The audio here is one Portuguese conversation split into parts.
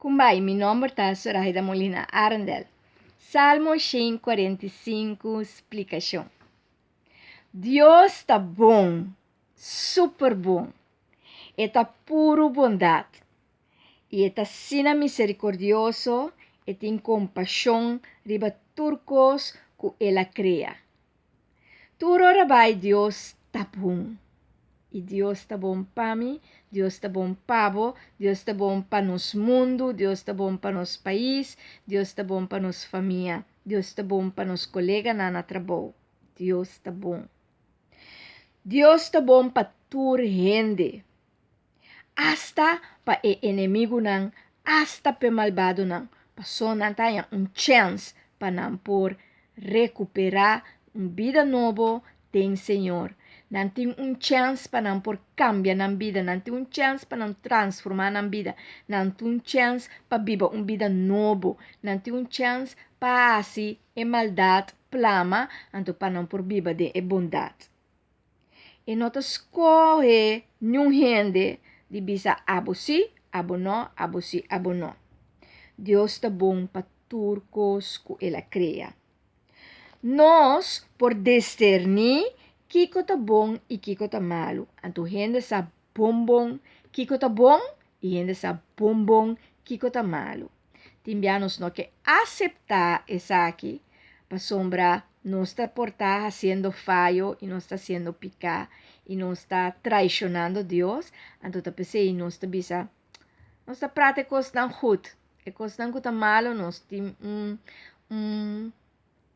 Kumbai, meu nome é Soraya Molina Arendel. Salmo 145, explicação. Deus está bom, super bom. Está puro bondade. E está sina misericordioso e tem compaixão riba turcos que ela cria. Turo rabai Deus está bom. E Deus está bom para mim, Deus está bom para você, Deus está bom para nosso mundo, Deus está bom para nosso país, Deus está bom para nossa família, Deus está bom para nosso colega na trabalho. Deus está bom. Deus está bom para toda gente. Hasta para o inimigo não, hasta para o malvado não. Passou não tenha chance para não por recuperar vida nova tem Senhor. Não tem chance para não por cambiar na vida, não tem chance para não transformar na vida, não tem chance para viver vida nova, não tem chance para assim a maldade plama, então para não por viver de bondade. E nós escolhe nenhum gente de bisa abo si, abo no, abo si, abo no. Deus está bom para turcos que ela cria. Nós, por discernir, Kiko tá bom e Kiko tá malo. Então, gente sabe bom, Kiko tá bom e gente sabe bom, Kiko tá malo. Timbianos no que aceitar essa aqui, para sombra, não está portar haciendo fallo e não está sendo picar e não está traicionando Deus. Então, tá pensei, não está bisa, não está praticando coisas não good. E coisas não tá malo, não está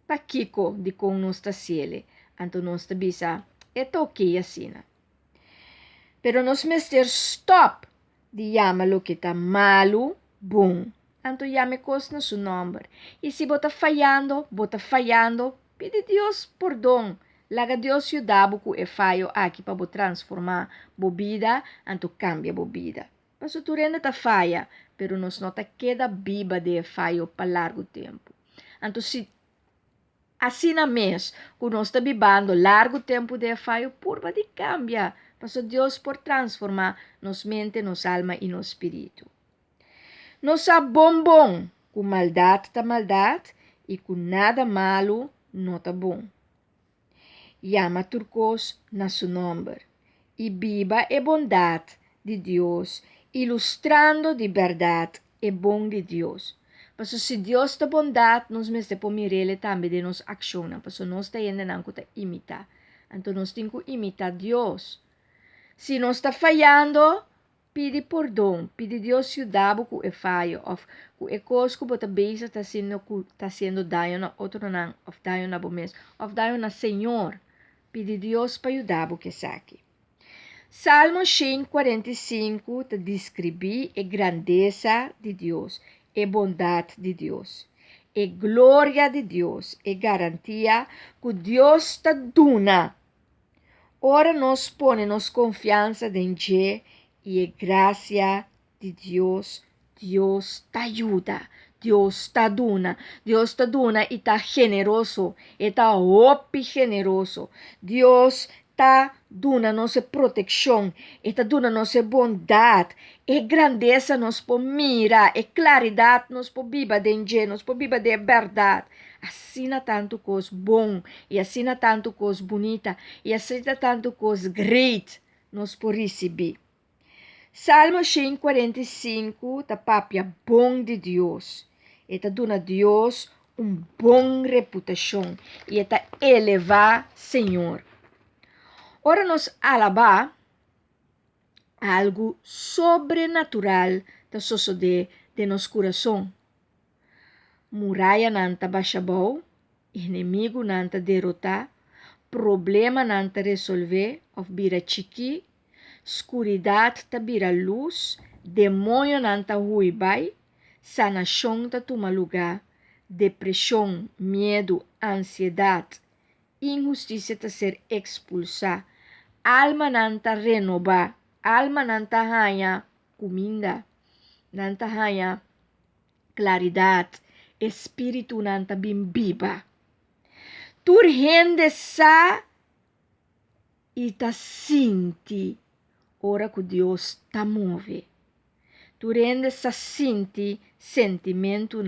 pa Kiko de com não está ciele. Então, nós está bisa, é ok assim. Pero nós mester stop de chamar que está malo, bom. Então, chame coisa no seu nome. E se bota falhando, pede Deus perdão. Laga Deus ajudar que é falho aqui para transformar a vida, então cambia a vida. Mas o turenda está falha, pero nós não está queda viva de falho para largo tempo. Então, se assim na mês, quando nós está vivendo largo tempo de falho, purva de cambia. Mas Deus por transformar nos mente, nos alma e nos espírito. Nós sabemos bom, com maldade tá maldade e com nada malo não tá bom. Llama turcos na seu nome e viva a bondade de Deus, ilustrando de verdade e bom de Deus. Mas se Deus está bondade, nós mesmos podemos mirar também de nossa ação, porque nós estamos não que imitar. Então nós temos que imitar Deus. Se nós está falhando, pede perdão, pede Deus ajudar que é falho, ou que é coisa que você beija está sendo dano na outro não, ou dano na bomês, ou dano na Senhor. Pede Deus para ajudar que saque. Salmo 145 te descreve a grandeza de Deus, a bondade de Deus, a glória de Deus, a garantia que Deus te dona. Ora nós ponemos confiança em Deus e a graça de Deus, Deus te ajuda, Deus te dona e está generoso, está generoso. Deus te dona nossa proteção, está dona nossa bondade, e grandeza nos por mira, e claridade nos por viva de Deus, nos por viva de verdade. Assina tanto coisa bom, e assina tanto coisa bonita, e assina tanto coisa great, nos por receber. Salmo 145, ta papia bom de Deus. E ta dona Deus bom reputação, e ta elevar Senhor. Ora nos alabar algo sobrenatural ta suceder de nosso coração. Muralha nanta baixabou, inimigo nanta derrotar, problema nanta resolver, ou vira chiqui, escuridade ta vira luz, demônio nanta huibai, sanação ta toma lugar, depressão, medo, ansiedade, injustiça ta ser expulsar, alma nanta renovar, alma nanta hanha comida, nanta hanha claridade, espírito nanta bimbiba. Tur rende sa e ta sinti ora que Deus ta move. Tu rende sa sentimento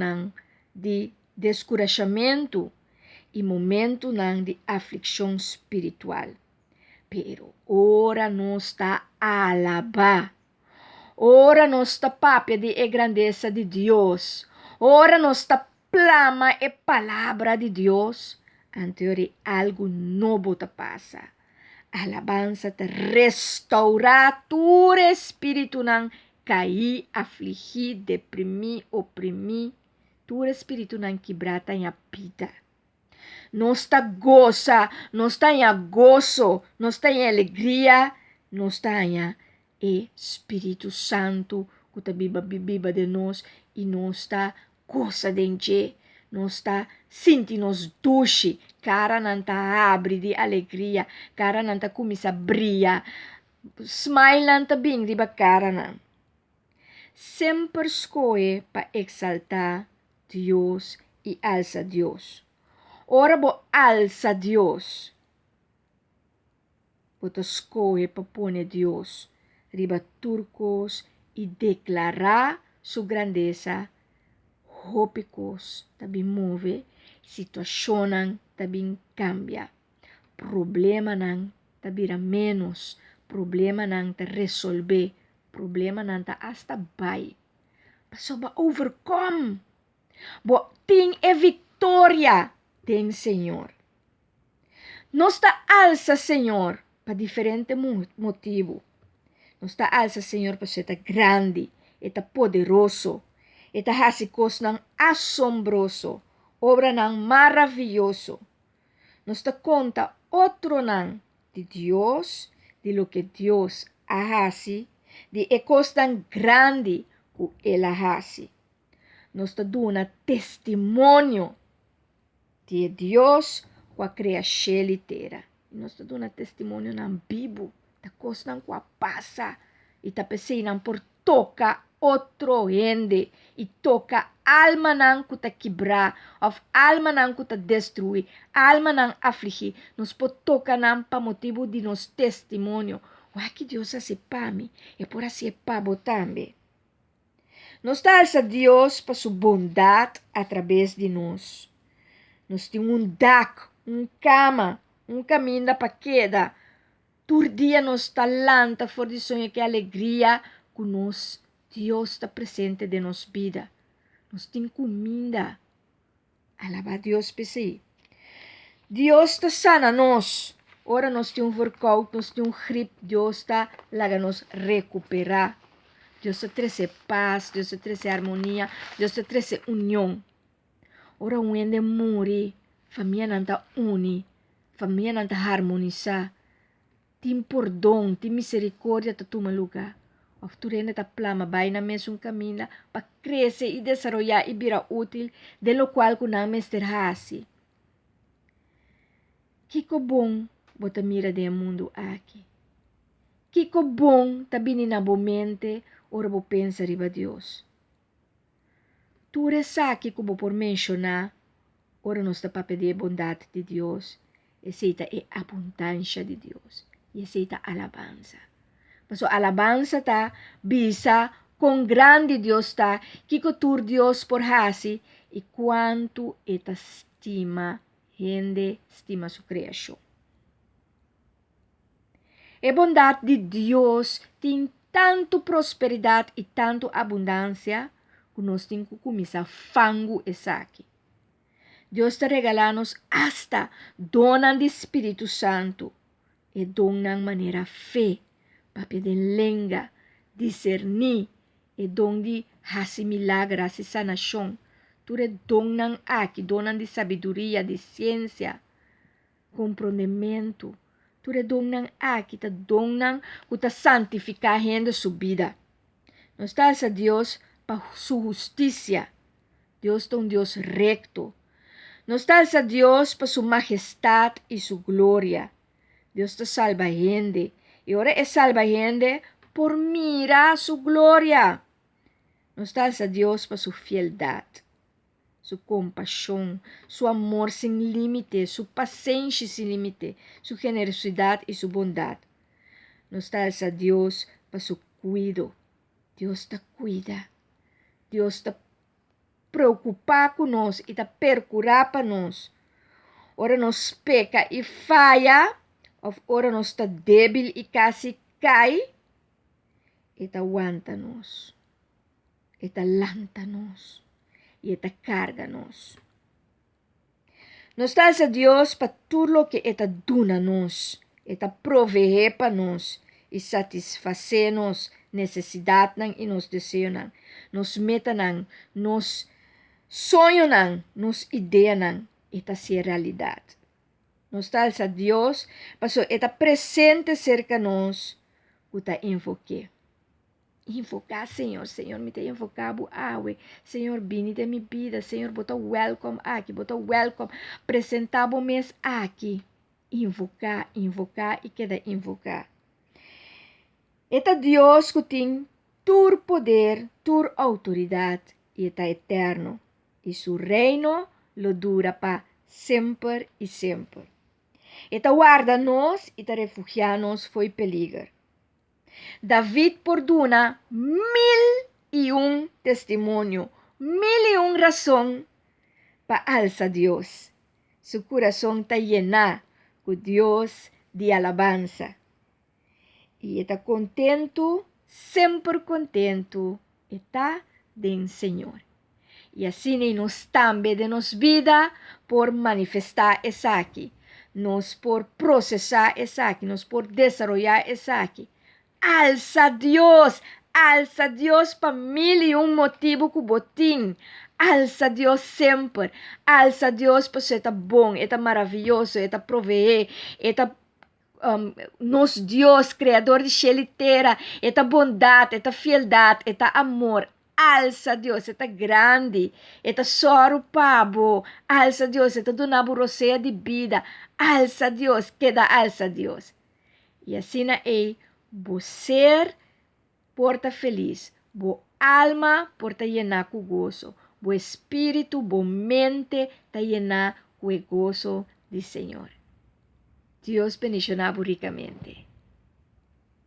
de descorajamento e momento de aflição espiritual. Pero ora nós está alabar. Ora nós está papia de grandeza de Deus. Ora nós está plama e palavra de Deus. Anterior algo novo te passa. Alabança te restaurar tu espírito nang cair, afligir, deprimir, oprimir. Tu espírito nang quebrata em a vida. Nós está goza, nós está em gozo, nós está em alegria, nós está em Espírito Santo que está viva de nós e nós está goza dentro, nós está sentindo nos duche, cara não tá abre de alegria, cara não tá começa a brilhar, smile não tá bem de cara não. Sempre escolhe para exaltar Deus e alça Deus. Ora bo alça Deus. Bota escolhe para pôr Deus riba turcos e declarar sua grandeza. Hópicos também move, situação também cambia. Problema não também menos, problema não te resolver, problema não te hasta vai. Paso ba overcome. Bo ting vitória. Tem Senhor. Nós está alça, Senhor, para diferente motivo. Nós está alça, Senhor, para ser grande, eta poderoso, eta hasicos ng asombroso, obra ng maravilhoso. Nós está conta outro ng de Deus, de lo que Deus ahasi, de ecos tan grande que Ele ahasi. Nós está dando testemunho de Deus com a criação inteira. Nós estamos dando testemunho na Bíblia, da coisa que passa, e está pensando por tocar outro gente, e toca alma não que está quebrar, ou alma não que está destruir, alma não afligir. Nós podemos tocar não para motivo de nosso testemunho. O que Deus hace para mim, e por assim para você também. Nós damos a Deus para sua bondade através de nós. Nós temos dak, cama, caminho para queda. Todo dia nós está lanta for de sonho que alegria que nós, Deus está presente de nossa vida. Nós temos comida. Alaba Deus para si. Deus está sana nós. Ora nós temos workout, nós temos grip. Deus está laga nos recuperar. Deus está trazer paz, Deus está trazer harmonia, Deus está trazer união. Ora uende muri, família não está uni, família não está harmonizar. Tem perdão, tem misericórdia para tomar lugar. O futuro ainda está plama, vai na mesma caminho para crescer e desenvolver e virar útil, de lo qual que não mesterhase. Kiko bom, bota mira de mundo aqui. Kiko bom, tá bem na mente, ora vou pensar riba Deus. Tu resaki como por mencionar, ora nós está para pedir a bondade de Deus, aceita a abundância de Deus, e aceita a alabança. Mas a alabança tá bisa com grande Deus tá, que tur Deus por hasi, e quanto eta estima, gente estima sua criação. A bondade de Deus tem tanto prosperidade e tanto abundância, que nós temos que começar a fango e saque. Deus está regalando-nos hasta dona do Espírito Santo e dona de maneira fé, para pedir lenga, discernir e dom de fazer milagres e sanação. Tudo é dona aqui, dona de sabedoria, de ciência, compreendimento. Tudo é dona aqui, tá dona que está santificar a gente sua vida. Nós estamos a Deus para sua justiça. Deus é Deus recto. Nós estamos a Deus para sua majestade e sua glória. Deus te salva a gente. E agora é salva a gente por mirar sua glória. Nós estamos a Deus para sua fieldade, sua compaixão, seu amor sem limite, sua paciência sem limite, sua generosidade e sua bondade. Nós estamos a Deus para seu cuidado. Deus te cuida. Deus te preocupa com nós e te percurar para nós. Ora nós peca e falha, ou ora nós está débil e quase cai, e te aguanta nós. E te lanta nós. E te carga nós. Nós estamos a Deus para tudo o que Ele dona a nós. Ele provee para nós e satisfazer nos necessidades e nos desejos. Nos metas, nos sonhos, nos ideias. Esta é a realidade. Nós estamos a Deus para Ele presente cerca de nós. O te enfoque. Enfocar, Senhor, me te enfocar, Senhor, vini de minha vida, Senhor, bota welcome aqui, apresentar o mês aqui, invocar e queda invocar. Eta Deus que tem tur poder, tur autoridade, e está eterno, e seu reino lo dura para sempre e sempre. Eta guarda nós e te refugia nós foi peligro. David perdona 1001 testemunho, 1001 razão para alzar Deus. Su coração está llena con Dios de alabanza. E está contento, sempre contento, está del Senhor. E assim nos também de nos vida por manifestar essa aqui, nos por processar essa aqui, nos por desarrollar essa aqui. Alza Deus para 1001 motivo que botim. Alza Deus sempre. Alza Deus para ser bom, é maravilhoso, é proveer, é nos Deus, Criador de chelitera, é bondade, é fieldade, é amor. Alza Deus, é grande, é soro pabo. Alza Deus, é donabo roceia de vida. Alza Deus, queda alza Deus. E assim é. Bo ser porta feliz, bo alma porta llenar com gozo, bo espírito, bo mente ta llenar com gozo do Senhor. Deus bendicionado ricamente.